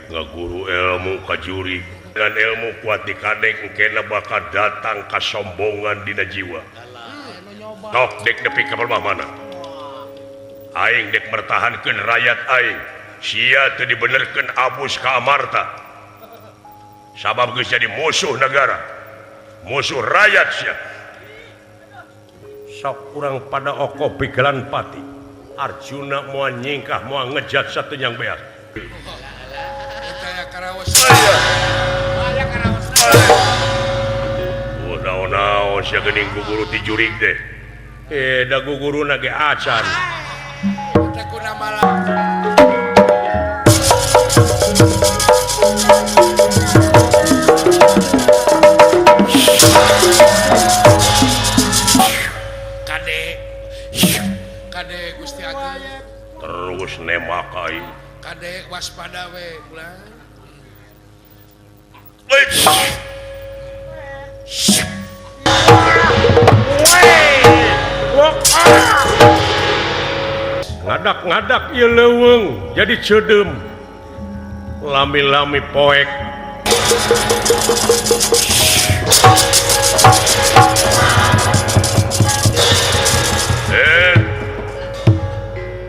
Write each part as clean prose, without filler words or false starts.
ngaguru ilmu kajuri dengan ilmu kuat di kadek kena bakal datang kesombongan dina jiwa. Tok dek nepi ka mana? Aing dek mertahankeun rakyat aing. Sia teu dibenerkeun abus ka amarta. Sabab geus jadi musuh negara. Musuh rakyat sia. Sok urang pada okoh pikiran pati. Arjuna moal nyingkah moal ngejat satu yang beas. Naon-naon sia geuning guguru ti jurig teh. Da guguruna ge acan. Tekuna malam. Kade Gusti Agung. Terus nembak aing. Kade waspada we ulah. Ngadak-ngadak ieu leuweung jadi ceudem. Lami-lami poek.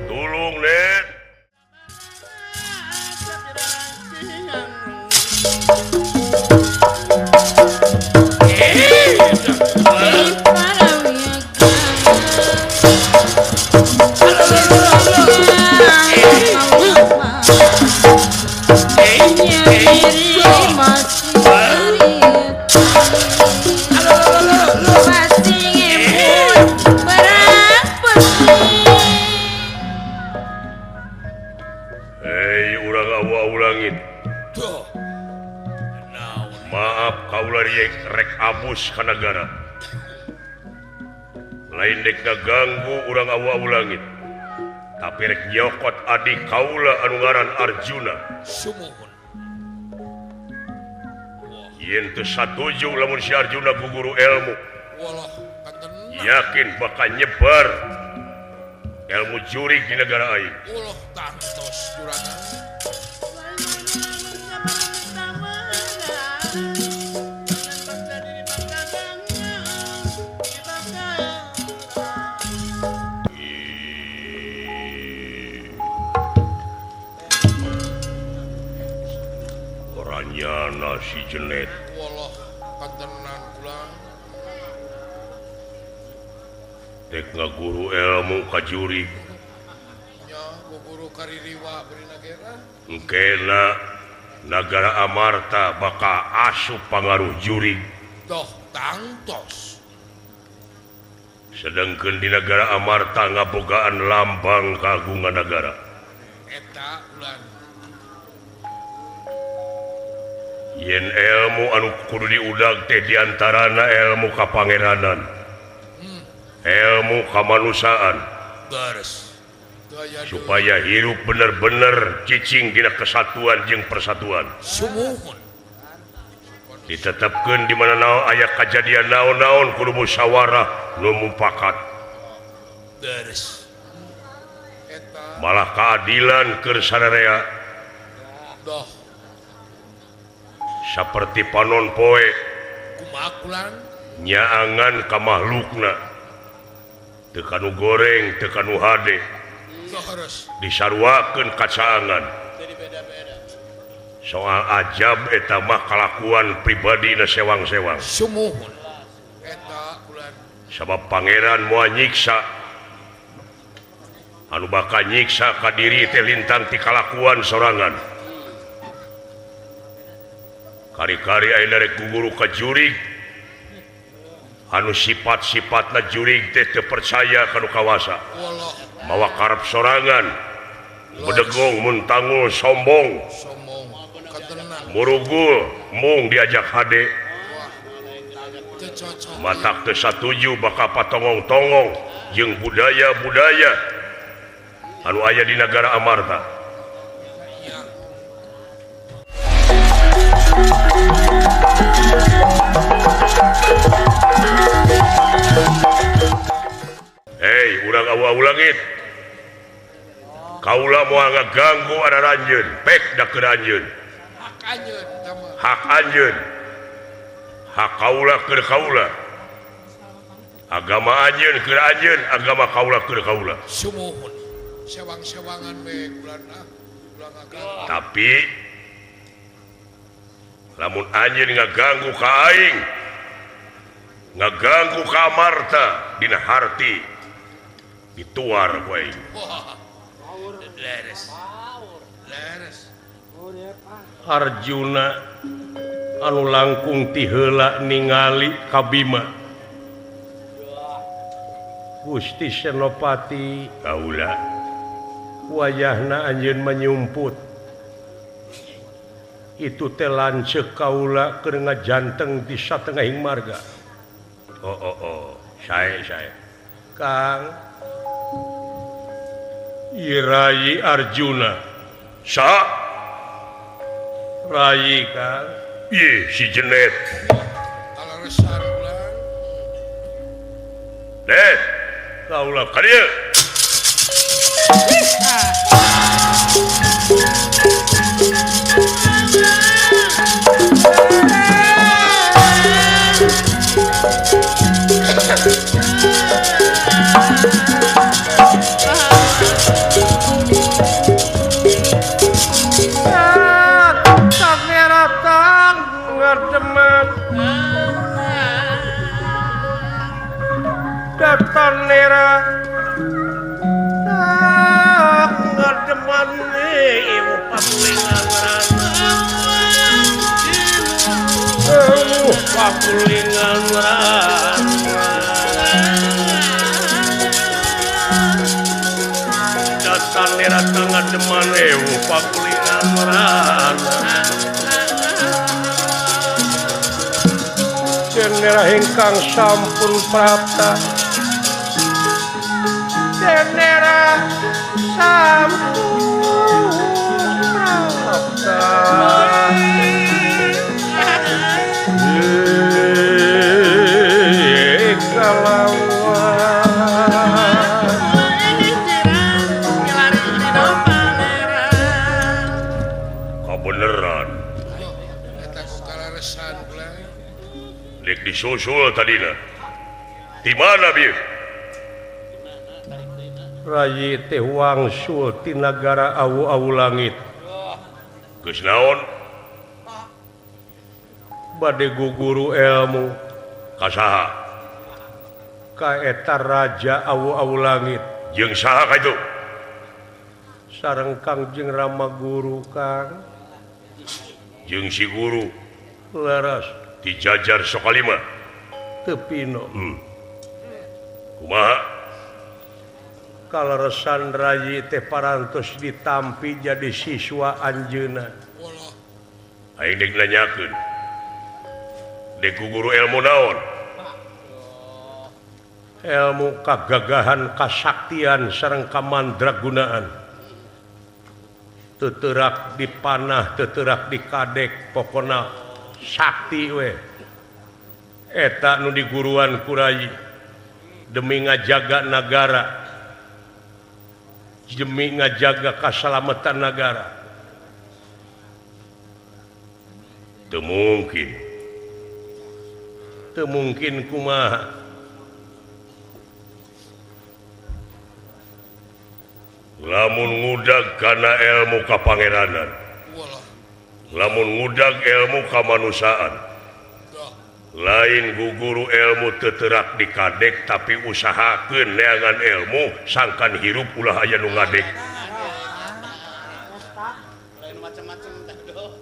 Tulung net. Maaf kaula rek abus ka negara. Lain dek ngaganggu urang awu-awu langit. Tapi rek nyokot adik kaula anu ngaran Arjuna. Sumuhun. Yen teu satuju lamun si Arjuna guguru ilmu. Walah kanten. Yakin bakal nyebar ilmu jurig di negara aing. Ulah tantos juragan. Orangnya si Jenet. Walah kantenan ulang. Dek ngaguru ilmu kajuri. Nya guguru kaririwa beri nagara. Engkena negara Amarta bakal asup pangaruh jurig. Doh tangtos. Sedangkan di negara Amarta ngabogaan lambang kagungan negara. Eta ulang. Yen ilmu anu kudu diudag teh diantarana ilmu kapangeranan. Ilmu kamanusiaan. Beres. Supaya hirup bener-bener cicing dina kesatuan jeung persatuan. Sumuhun. Ditetapkeun di mana naon aya kajadian naon-naon kudu musyawarah nu mupakat. Beres. Eta Malah keadilan keur sararea doh saperti panon poe kumaha kulang. nyaangan ka makhlukna. Teu kanu goreng, teu kanu hade. Terus Disarwakeun kacaangan. jadi beda-beda. Soal ajab eta mah kalakuan pribadina sewang-sewang. Sumuhun. Eta ulang. Sabab pangeran moal nyiksa anu bakal nyiksa ka diri teh lintang ti kalakuan sorangan. Kari-kari ayeuna rek guguru ka jurig anu sifat-sifatna jurig teh teu percaya kanu kawasa. Walah Mawa karep sorangan, bedegong mun tangul sombong, sombong kantenan. murugul mung diajak hade. Teu cocok. Matak teu satuju bakal patongong-tongong jeung budaya-budaya anu aya di negara Amarta. Iya. Hei, urang awu-awu langit. Kaula moal ngaganggu ada ranjeun, pek da keur ranjeun. anjeun tama. hak anjeun hak kaula keur kaula agama anjeun keur anjeun agama kaula keur kaula Sumuhun. Sewang-sewangan we bulan bulan agama. tapi lamun anjeun ngaganggu ka aing ngaganggu ka Marta dina harti dituar ku aing Wah. Leres. Leres. Arjuna anu langkung ti heula ningali ka Bima Gusti Senopati kaula wayahna anjeun menyumput itu teh lanceuk kaula keur ngajanteng di satengahing marga sae Kang Rai Arjuna sa Rai Kang ieu si Jenet Kalaresan bulan. Net kaula ka dieu Datanera ngademan ieu pakulingan pakulingan datanera ngademan ieu pakulingan Jenera hingkang sampun prapta Jenera sampun prapta Kebeneran Eta kalaresan bulan. dek disusul tadina di mana bieu Rai teh wangsul ti nagara awu-awu langit geus naon bade guguru ilmu ka saha ka eta raja awu-awu langit jeung saha ka itu sareng Kangjeng Rama Guru Kang jeung si guru leres dijajar sokalima tepino kumaha kalaresan Rai teh parantos ditampi jadi siswa anjeunna Wallah. aing dek nanyakeun dek guru ilmu naon ilmu kagagahan kasaktian sareng kamandragunaan teuterak dipanah teuterak dikadek pokona sakti we eta nu diguruan ku Rai demi ngajaga nagara demi ngajaga kasalamatan negara teu mungkin kumaha lamun ngudag kana ilmu kapangeranan Wallah. lamun ngudag ilmu kamanusaan Dah. lain guguru ilmu teuterak dikadek tapi usahakeun neangan ilmu sangkan hirup ulah aya nu ngadek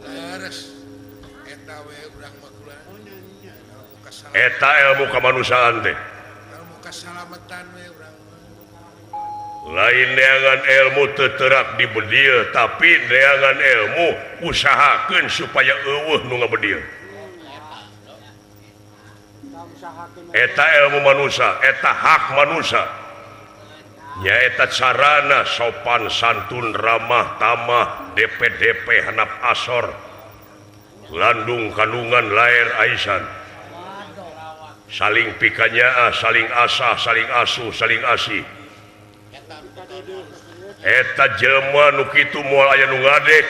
Leres. Eta we urang mah kulan. eta ilmu kamanusaan teh Ilmu kasalamatan we urang mah. lain neangan ilmu teuterak di bedieu tapi neangan ilmu usahakeun supaya eueuh nu ngabedieu eta ilmu manusia eta hak manusia nyaeta carana sopan santun ramah tamah DP handap asor landung kandungan lair aisan saling pikanyaa saling asah saling asuh saling asih eta jelema nu kitu moal aya nu ngadek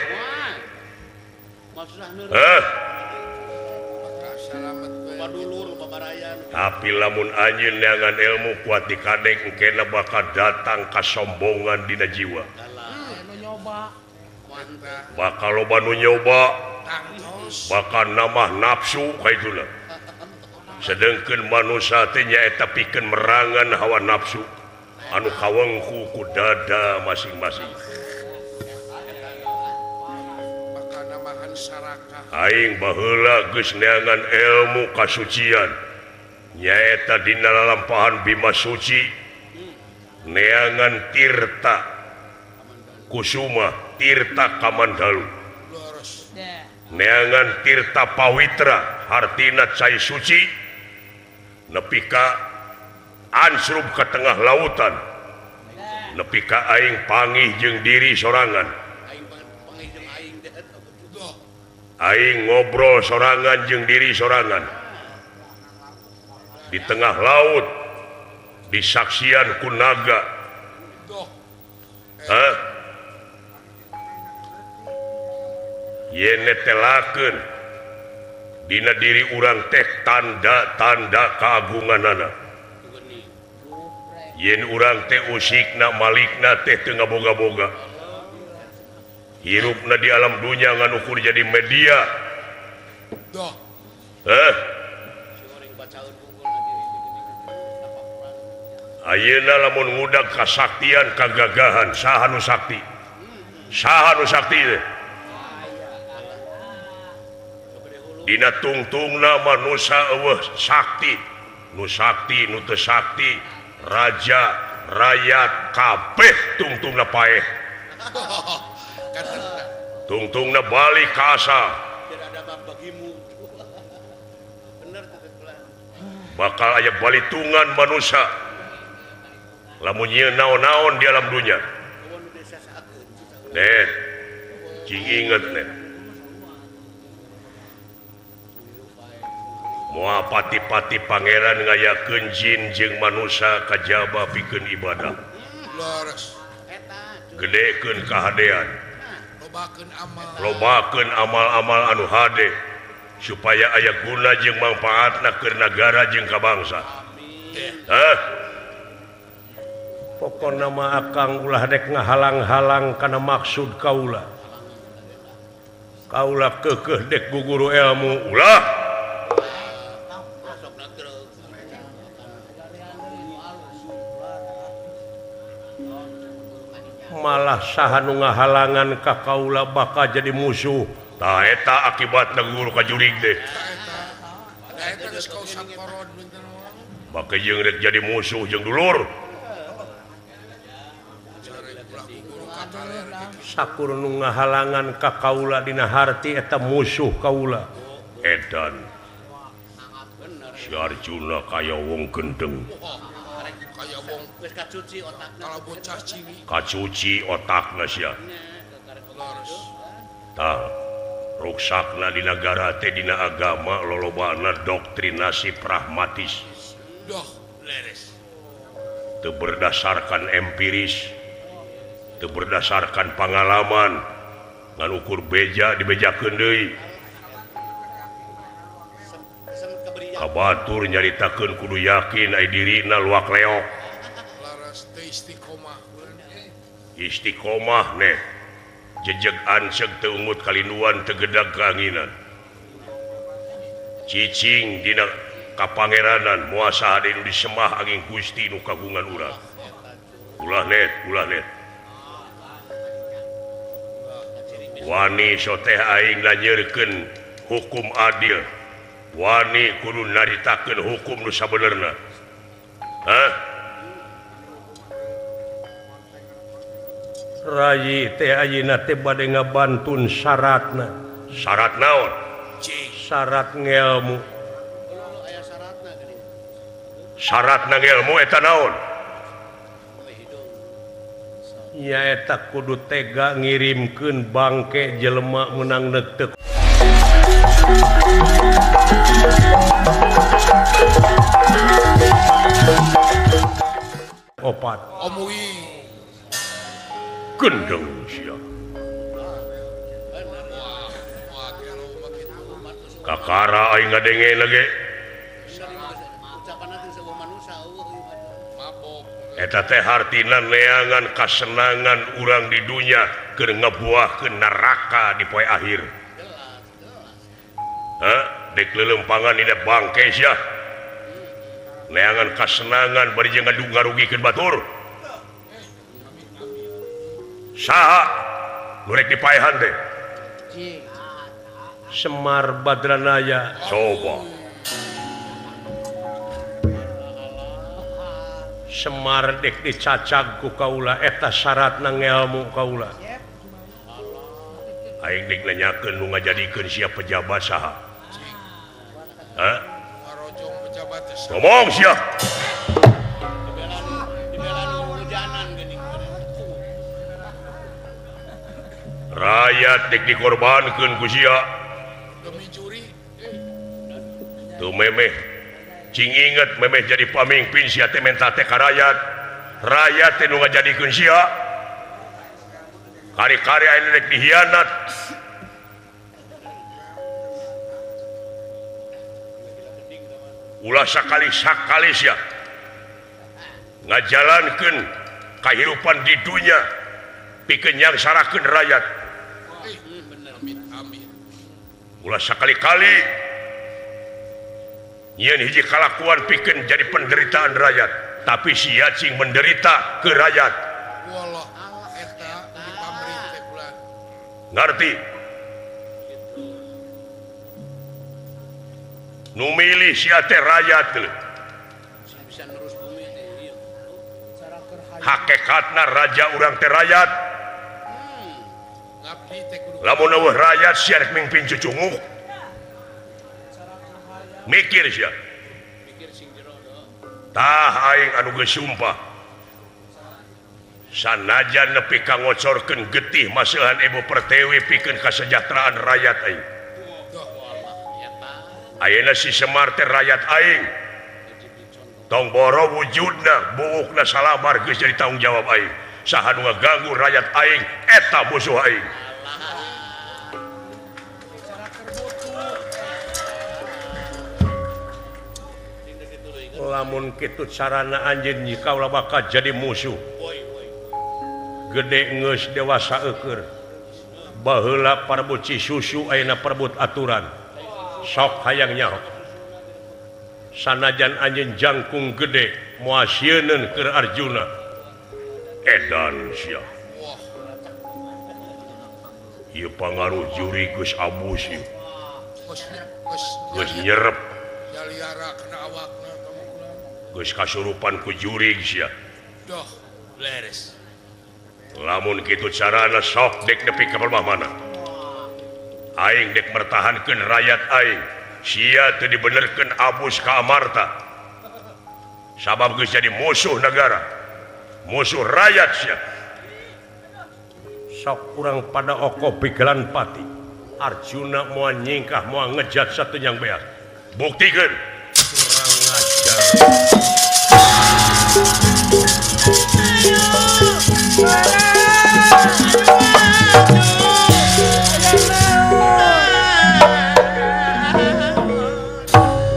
Salamet tapi lamun anjeun neangan ilmu kuat di kadek engkena bakal datang kasombongan dina jiwa bakal loba nu nyoba bakal namah nafsu kaituna sedengkeun manusia teh nyaeta pikeun merangan hawa nafsu anu kawengku ku dada masing-masing aing baheula geus neangan ilmu kasucian nyaeta dina lalampahan Bima Suci neangan Tirta Kusuma Tirta Kamandalu neangan Tirta Pawitra hartina cai suci nepi ka ansrub ke tengah lautan nepi ka aing pangih jeung diri sorangan aing ngobrol sorangan jeung diri sorangan di tengah laut disaksian ku naga ye netelakeun dina diri urang teh tanda-tanda keagunganana yen urang teh usikna malikna teh teu ngaboga-boga hirupna di alam dunia ngan ukur jadi media ayeuna lamun ngudag kasaktian kagagahan saha nu sakti teh dina tungtungna manusia eueuh sakti nu teu sakti raja rakyat kabeh tungtungna paeh tungtungna balik ka asal bakal aya balitungan manusia lamun ieu naon-naon di alam dunia net cing inget net moal pati-pati pangeran ngayakeun jin jeung manusia kajaba pikeun ibadah gedekeun kahadean lobakeun amal-amal anu hade supaya aya guna jeung manfaatna keur nagara jeung ka bangsa pokona mah akang ulah dek ngahalang-halang kana maksud kaula keukeuh dek guguru ilmu ulah malah saha nu ngahalangan ka kaula bakal jadi musuh tah eta akibatna guru ka jurig deh bakal jeung rek jadi musuh jeung dulur sakur nu ngahalangan ka kaula dina harti eta musuh kaula edan si Arjuna kaya wong gendeng kacuci otakna sia tah ruksakna di negara teh dina agama lolobana doktrinasi pragmatis teu berdasarkan empiris teu berdasarkan pengalaman ngan ukur beja dibejakeun deui kabatur nyaritakeun kudu yakin ai dirina luak leok istiqomah neh jejeg anseg teu ungut kalinduan teu gedag keanginan cicing dina kapangeranan moal saha nu disembah angin Gusti nu kagungan urang ulah net wani soteh aing nanyeurkeun hukum adil wani kudu naritakeun hukum nu sabenerna Rayi teh ayeuna teh bade ngabantun syaratna syarat naon syarat ngelmu syaratna ngelmu eta naon nya eta kudu tega ngirimkeun bangke jelema meunang neuk opat omui gendeng sia kakara aing ngadenge lagi eta teh hartina neangan kasenangan urang di dunia keur ngebuahkeun neraka di poe akhir. Dek lelempangan dina bangke sia neangan kasenangan bari jeung ngarugikeun batur saha nu rek dipaehan teh Semar Badranaya coba Semar dek dicacag ku kaula eta syaratna ngelmu kaula aing dek nanyakeun nu ngajadikeun sia pejabat saha ngomong sia rakyat dek dikorbankeun ku sia tuh memeh cing inget memeh jadi pamimpin sia teh menta teh ka rakyat teh nu ngajadikeun sia kari-kari aya rek dihianat ulah sakali sia ngajalankeun kahirupan di dunia pikeun nyangsarakeun rakyat ulah sakali-kali nyeun hiji kalakuan pikeun jadi penderitaan rakyat tapi sia cing menderita ke rakyat wallah eta di pamerintah bulan ngarti nu milih sia teh rakyat hakikatna raja urang teh rakyat lamun eueuh rakyat sia rek mimpin cucunguk mikir sia tah aing anu geus sumpah sanajan nepi ka ngocorkeun getih maseuhan Ibu Pertiwi pikeun kasejahteraan rakyat aing ayeuna si Semar teh rakyat aing tong boro wujudna buukna salabar geus jadi tanggung jawab aing saha nu ngaganggu rakyat aing eta musuh aing lamun kitu carana anjeun kaula bakal jadi musuh gede geus dewasa eukeur baheula perebut Cisusu ayeuna perebut aturan sok hayang nyaho sanajan anjeun jangkung gede moal sieuneun keur Arjuna edan sia ieu pangaruh juri geus abus ieu geus nyerep jaliara kena awakna geus kasurupan ku juri sia doh beres lamun kitu carana sok dek nepi ka mana aing dek mertahankeun rakyat aing sia teu dibenerkeun abus ka amarta sabab geus jadi musuh negara musuh rakyat sia sok urang pada oko pigelan pati Arjuna moal nyingkah moal ngejat satu yang beas buktikeun kurang ajar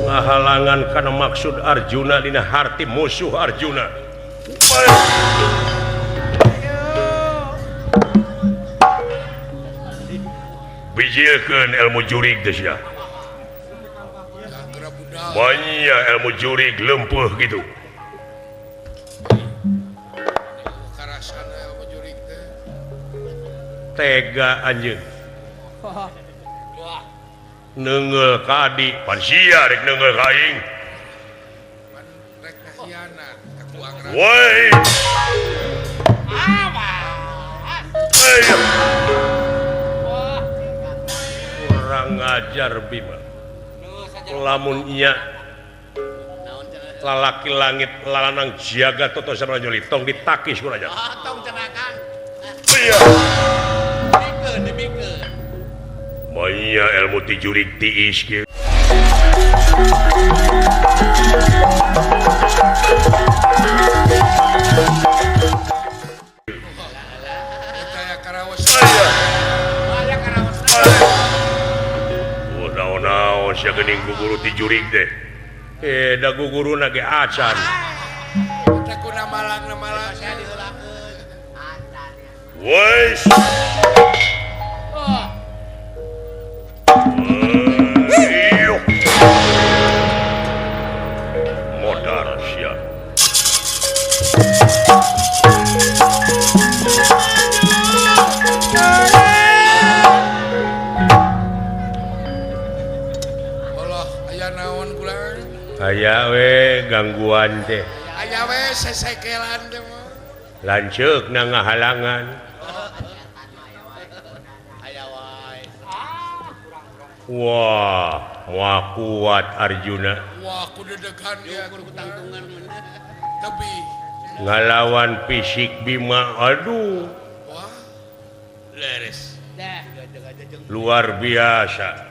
ngahalangan karena maksud Arjuna dina harti musuh Arjuna bijilkeun ilmu jurig teh sia banyak ilmu jurig lempeuh gitu tega anjeun neungeul ka adi pan sia rek neungeul ka aing rek kahianat ketua woi kurang ngajar Bima lamun nya lalaki langit lanang jaga toto sama nyoli tong ditakis kurang aja tong cenakan iya dibikeun Maya ilmu ti jurig tiis kieu. Naon-naon naon sia geuning guguru ti jurig deh. Da guguruna ge acan. Teh ku namalang saya diheulakeun. Weis. Iyo. Modar sia. Allah, aya naon kula? Aya we gangguan teh. Aya we sesekelan teh mah. Lanceuk na ngahalangan. Aya wae. Wah, moal kuat Arjuna Wah, kudu degan dia kudu tangtungan. Tapi ngalawan fisik Bima. Aduh, wah, leres. luar biasa.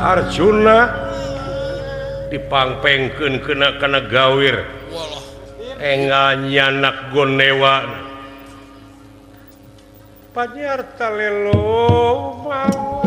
Arjuna dipangpengkeun kana gawir Walah, engal nyanak gonewa panyarta lelo mawa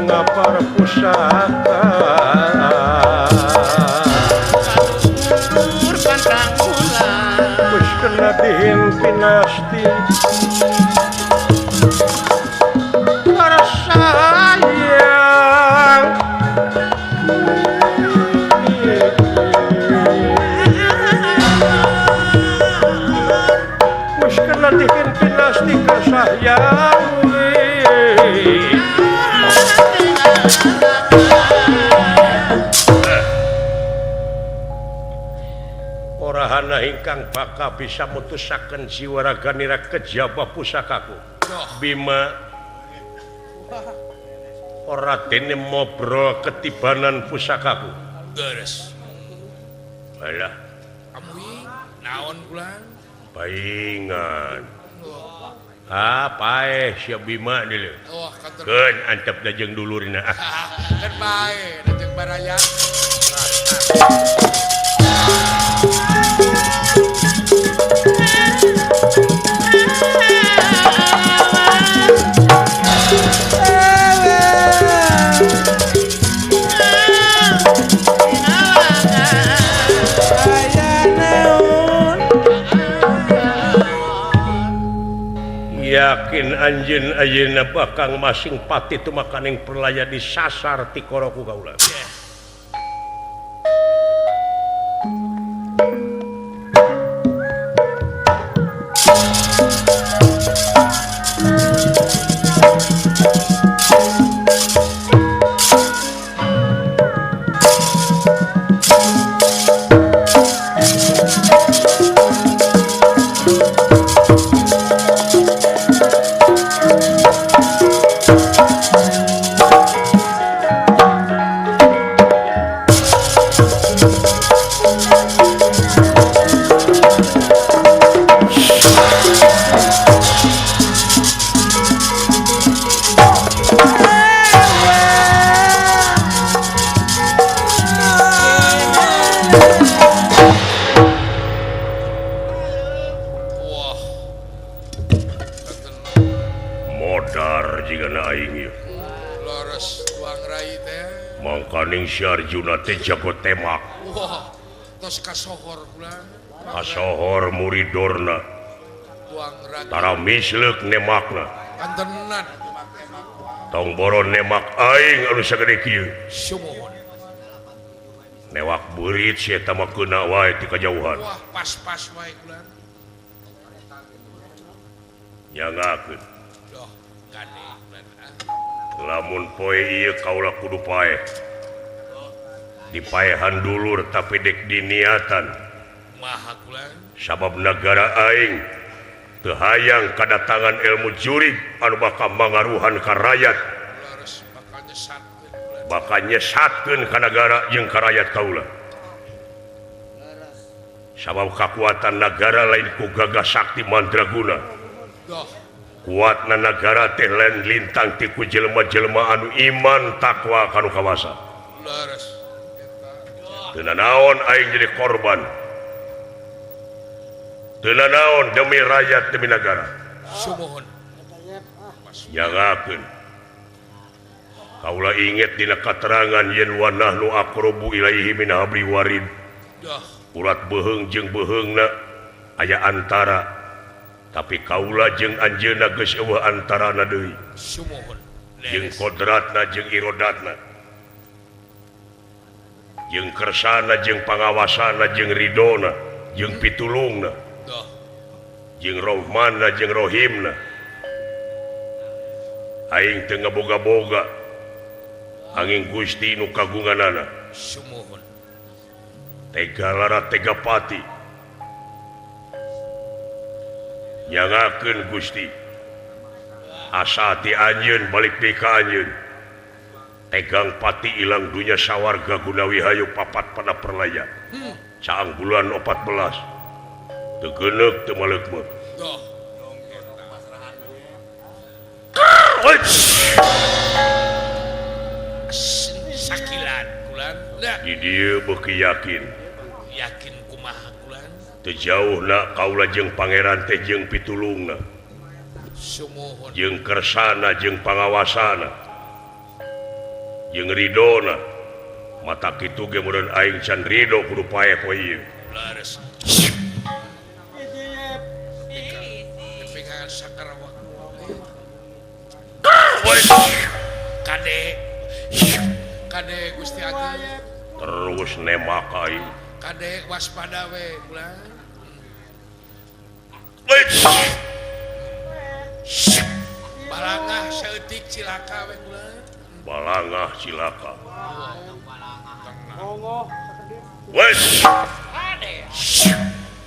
ngapar pusaka terus kena dihimpin nasti para sayang terus kena dihimpin nasti ka sayang orahana ingkang bakal bisa mutusaken jiwa raganira kejaba pusakaku. Bima ora dene mobrol ketibanan pusakaku. beres. Alah, Kamu naon kula? paingan. Paeh sia Bima deuleu. Wah, kantor. Keun antep da jeung dulurna. Kan bae, jeung baraya. Yakin anjeun ayeuna bakang masing pati tu makaning perlaya disasar ti koroku kaula. Mangkaning si Arjuna teh jago temak. Wah, tos kasohor kula. Kasohor muridorna. Tuang raga. Tara misleuk nemakna. Kantenan. Tong boron nemak aing anu sagede kieu. Sumuhun. Newak beurit si eta mah keuna wae ti kajauhan. Wah, pas-pas wae kula. Nyangakeun. Doh, gade. Lamun poe ieu kaula kudu paeh. dipayahan dulur tapi dek diniatan maha kula sabab negara aing teu hayang kadatangan ilmu jurig anu bakal mangaruhan ka rakyat laras bakal nyesatkeun ka negara jeung ka rakyat kaula sabab kekuatan negara lain ku gagah sakti mandraguna doh kuatna negara teh lain lintang ti ku jelema-jelema anu iman takwa kanu kawasa laras teu naon aing jadi korban teu naon demi rakyat demi negara sumohon jangakeun kaula inget dina katerangan yen wa nahnu aqrabu ilaihi min habli warid doh urat beheung jeung beheungna aya antara tapi kaula jeung anjeunna geus eueuh antarana deui sumohon jeung kodratna jeung irodatna jeung kersana jeung pangawasana jeung ridona jeung pitulungna doh jeung Rahmanna jeung Rohimna aing teu ngaboga-boga angin Gusti nu kagunganana sumohon tega lara tega pati nyangakeun Gusti asa ti anjeun balik deui ka anjeun tegang pati ilang dunya sawarga gunawi hayu papat pada perlaya caang bulan 14 teu geuneuk teu maleukmeuh doh sakilan kulan dah di dieu beuki yakin yakin kumaha kulan teu jauhna kaula jeung pangeran teh jeung pitulungna sumohon jeung kersana jeung pangawasana jeung ridona mata kitu ge meureun aing can ridho kudu pae poe ieu laras pegangan sakarawak kade kade Gusti Agung terus nemak aing kade waspada we kulan balangah saeutik cilaka we kulan balangah cilaka Monggo wes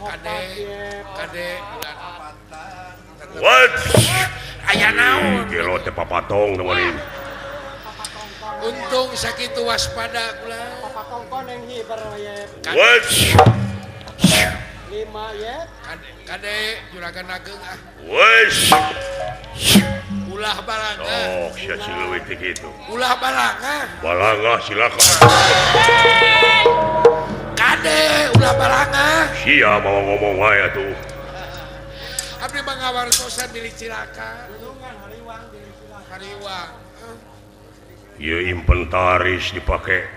kade kade kulan what aya naon gelo teh papatong teman untung sakitu waspada kulan pakongkon yang hiber ya what 5 ya kade juragan ageng ah wes ulah balangah oh sia cileuit teh kitu ulah balangah balangah cilaka kade ulah balangah sia mau ngomong wae atuh abdi mangawartosan milik cilaka hariwang ieu inventaris dipake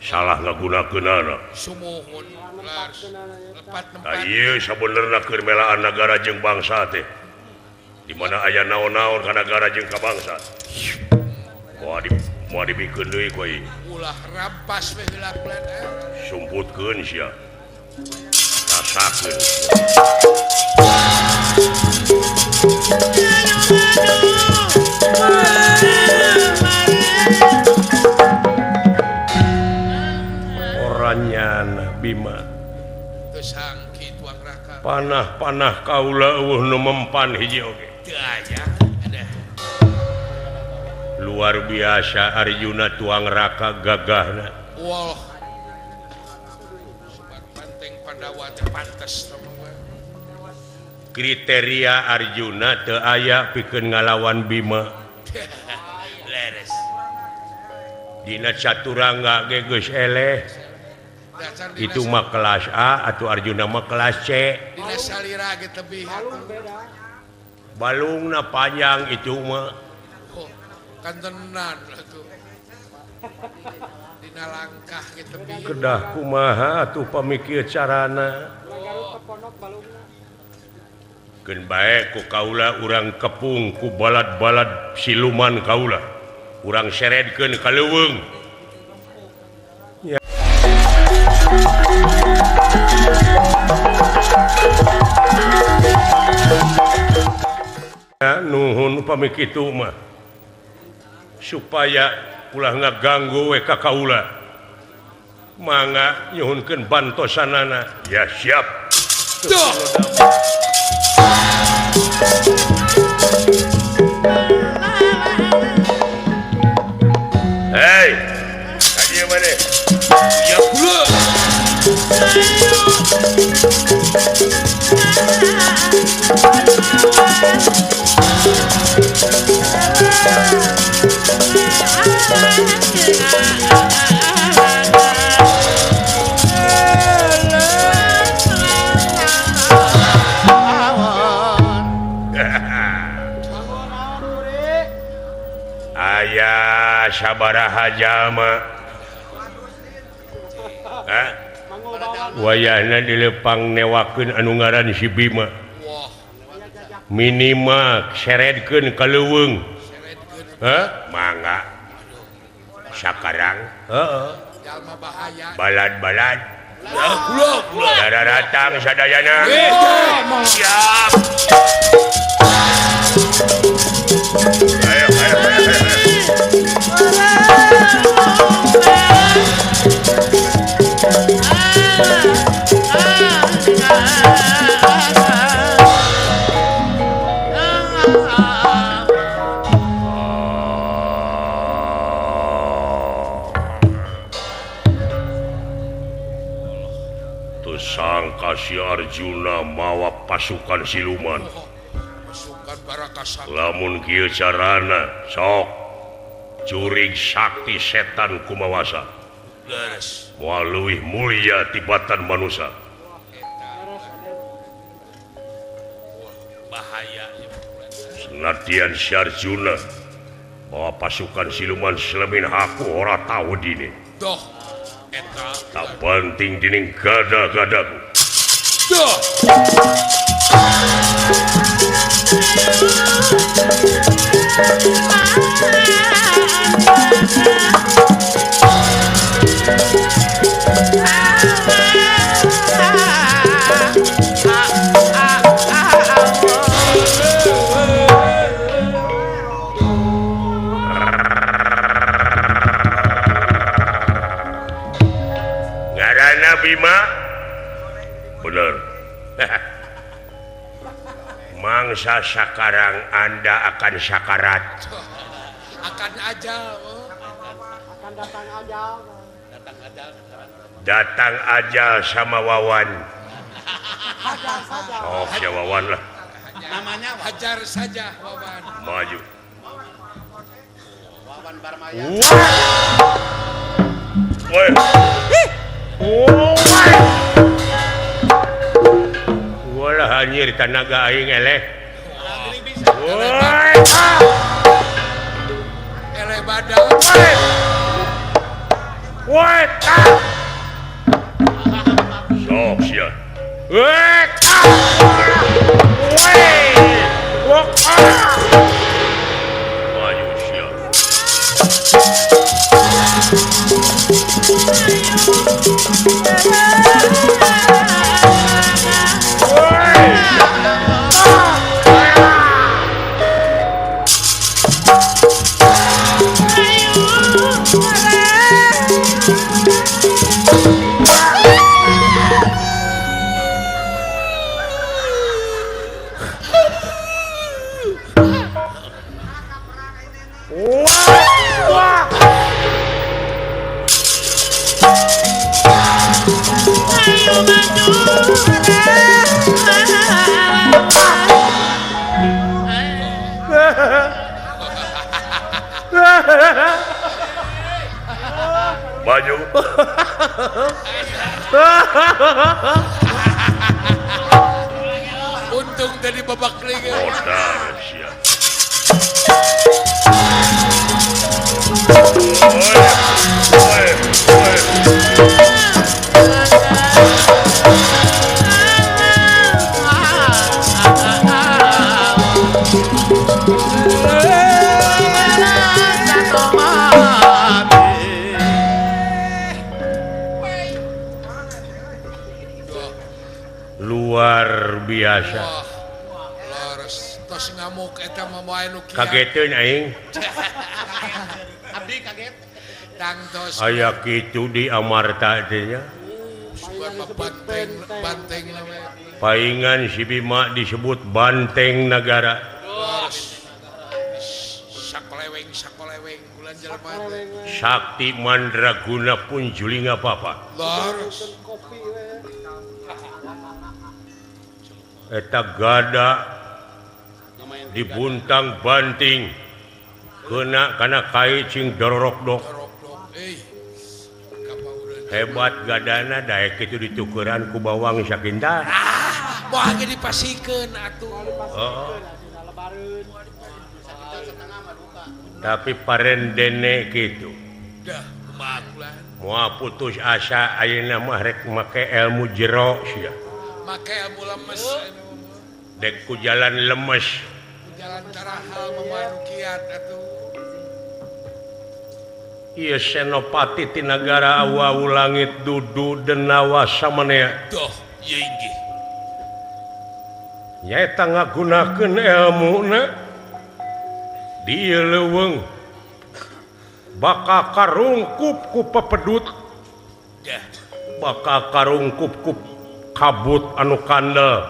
salah ngagunakeunana sumuhun lars lepat Nah, tempat ieu sabenerna keur melaan negara jeung bangsa teh di mana aya naon-naon ka negara jeung ka bangsa moal dibikeun deui ku ieu ulah rampas we heula kulan sumputkeun sia rasakeun oranyana Bima geus hangki tuang raka panah-panah kaula eueuh nu mempan hiji oge teu aya ada luar biasa Arjuna tuang raka gagahna wah sebat banteng Pandawa teh pantes nama kriteria Arjuna teu aya pikeun ngalawan Bima leres dina caturangga ge geus eleh dasar itu mah kelas A atau Arjuna mah kelas C dina salira ge tebih atuh balungna panjang itu mah oh kan tenan atuh dina langkah ge tebih kedah kumaha atuh pamikir carana keun bae ku kaula urang kepung ku balad-balad siluman kaula urang seredkeun ka leuweung ya nuhun upami kitu mah supaya ulah ngaganggu we ka kaula mangga nyuhunkeun bantosanana. Ya siap. Duh. Hei, tadi mana? Ya pula. Ayah sabaraha jalma. Wayahna dilepang newakeun anu ngaran si Bima. Wah, Minimal seredkeun ka leuweung. seredkeun Mangga. Sakarang, jalma bahaya. balad-balad. Ya kula. Dara datang sadayana. Siap. Ayo, ayo, ayo, ayo. Tuh sangka si Arjuna mawa pasukan siluman. Pasukan Barakasa. Lamun kieu carana sok curig sakti setan kumawasa Leres. moal leuwih mulia tibatan manusia. Bahaya. Senadyan si Arjuna bawa pasukan siluman selemin haku ora tahu dini. Doh. Eta. Tak penting dining gada-gadaku. Doh. Ngaranna Bima. Bener. Mangsa sakarang Anda akan sakarat. Akan aja. Akan datang aja. Datang aja sama Wawan. Hajar saja. Oh, ya Wawan lah. Namanya hajar saja Wawan. Maju. Wawan Barmaya. Woi. Walah anjir tanaga aing eleh. Woi. Eleh badan. Woi. Sok sia. Woi. Woi. Maju sia. Maju. Untung dari babak liga. Modal sia. Woi. Luar biasa. Wah, laras. Tos ngamuk eta mah moal nu kieu. Kageteun aing. Abdi kaget. Dangtos aya kitu di Amarta teh nya. sugan mah banteng lah we. Paingan si Bima disebut banteng negara. Terus sakoleweng bulan jelema teh. Sakti mandraguna pun juling apa-apa. Terus kopi we. Eta gada dibuntang banting kena kana kai cing dorok-dok. Hebat gadana daek itu ditukeran ku bawang sakinta. Moal ge dipasikeun atuh. Oh. Lebareun. Tapi parendene gitu. Dah kumaha kulan. Moal putus asa ayeuna mah rek make ilmu jero sia. Make ilmu lemes Dek ku jalan lemes. jalan tarahal memaru kiat atuh. Ieu senopati ti nagara Awawu langit dudu denawa samanea. Doh, ieu inggih. Nyaeta ngagunakeun elmuna di ieu leuweung bakal karungkup ku pepedut, Dah, bakal karungkup ku kabut anu kandel.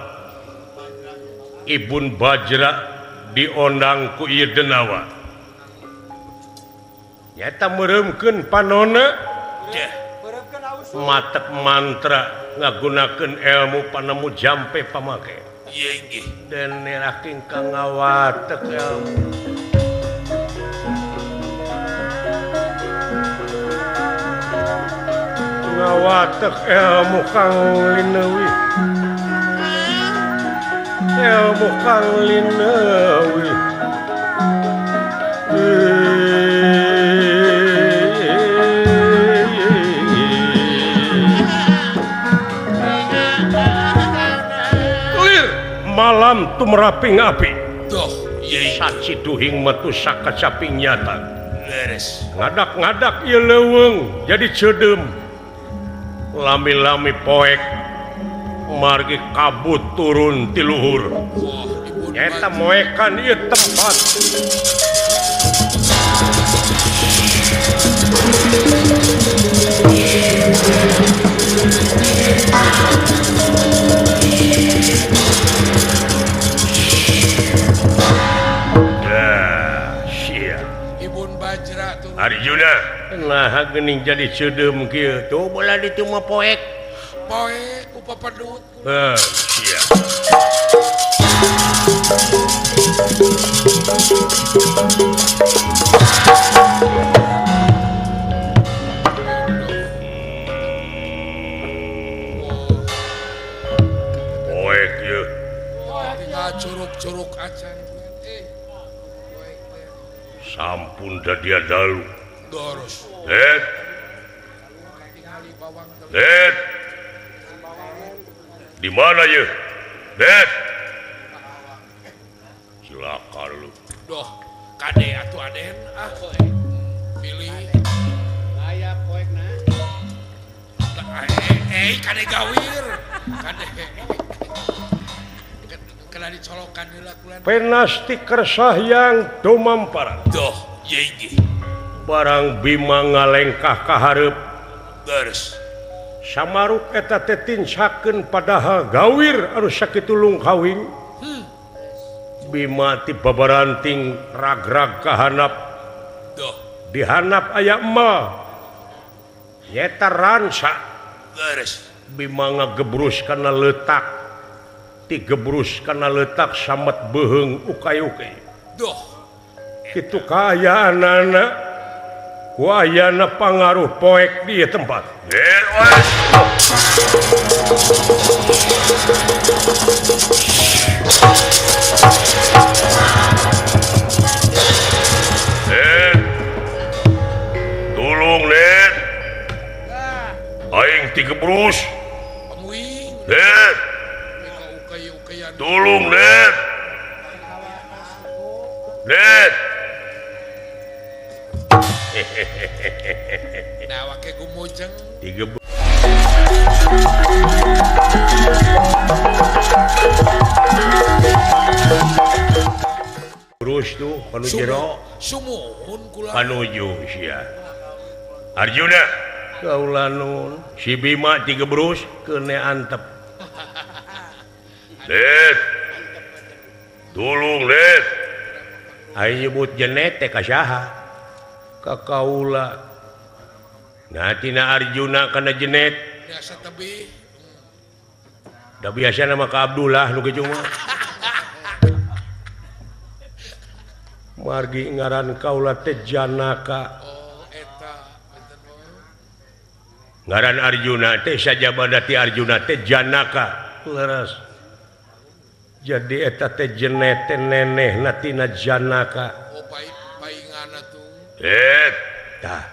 Ibun Bajra diondang ku ieu denawa. Nyata mereumkeun panonna dah. Bereupkeun aus. matek mantra ngagunakeun ilmu panemu jampe pamake. Ieu inggih. Dan neraking ka ngawatek ilmu. Ngawatek ilmu kang linewi. Ilmu kang linewi. Lir malam tumraping api. Doh, ieu inggih. Saci duhing metu sakacaping nyata. Leres. Ngadak-ngadak ieu leuweung jadi ceudem. Lami-lami poek margi kabut turun ti luhur. Wah, ibun Nyata moekan ieu tempat. Dah, sia. Ibun Bajra tuh. Arjuna, nah geuning jadi ceudem kieu. Tuh bola ditu mah poek. Poe ku papedut. Sia. Poek ieu. Tinggal curug-curug acan. Poe teh. Sampun da dia dalu. Doros. Det, Tingali bawang teh. Det. Di mana ye? Det. Silakan lu. Doh, kade atuh aden ah. Pilih. Aya poekna. Kade gawir. Kade. Kena dicolokan heula kulan. Penasti kersah yang tumamparan. Doh, ieu inggih. Barang Bima ngalengkah ka hareup. Beres. Samaruk eta teh tinsakeun padahal gawir anu sakitu lungkawing. Bima ti babaranting ragrag ka handap. Doh, Di handap aya emal. Nyeta ransa. beres. Bima ngagebrus kana letak. Ti gebrus kana letak samet beheung ukay-ukay. Doh, Kitu kaayaanana. Wayana pangaruh poek di ieu tempat. Tulung net. Aing tigebrus. pamuing. Net. Mereka ukay-ukayan. Tulung net. Net. Nah, wake gumujeng. Tigebrus. Terus tuh kanu jero Sumuhun kula. kanuju sia. Arjuna kaulanun si Bima digebrus kene antep Let tulung let ayo nyebut jenet teh kasaha ka kaula nah tina Arjuna kana jenet biasa tebih da biasa nama ka Abdullah nu gejeung mah margi ngaran kaula teh Janaka eta benten mah ngaran Arjuna teh sajabana ti Arjuna teh Janaka leres jadi eta teh jenet teh nenehna tina Janaka paingana tuh tah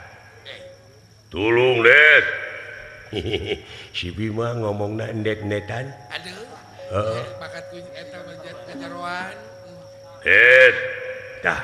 tulung let si Bima ngomongna endek-endekan aduh pakat ku eta ngajaroan tah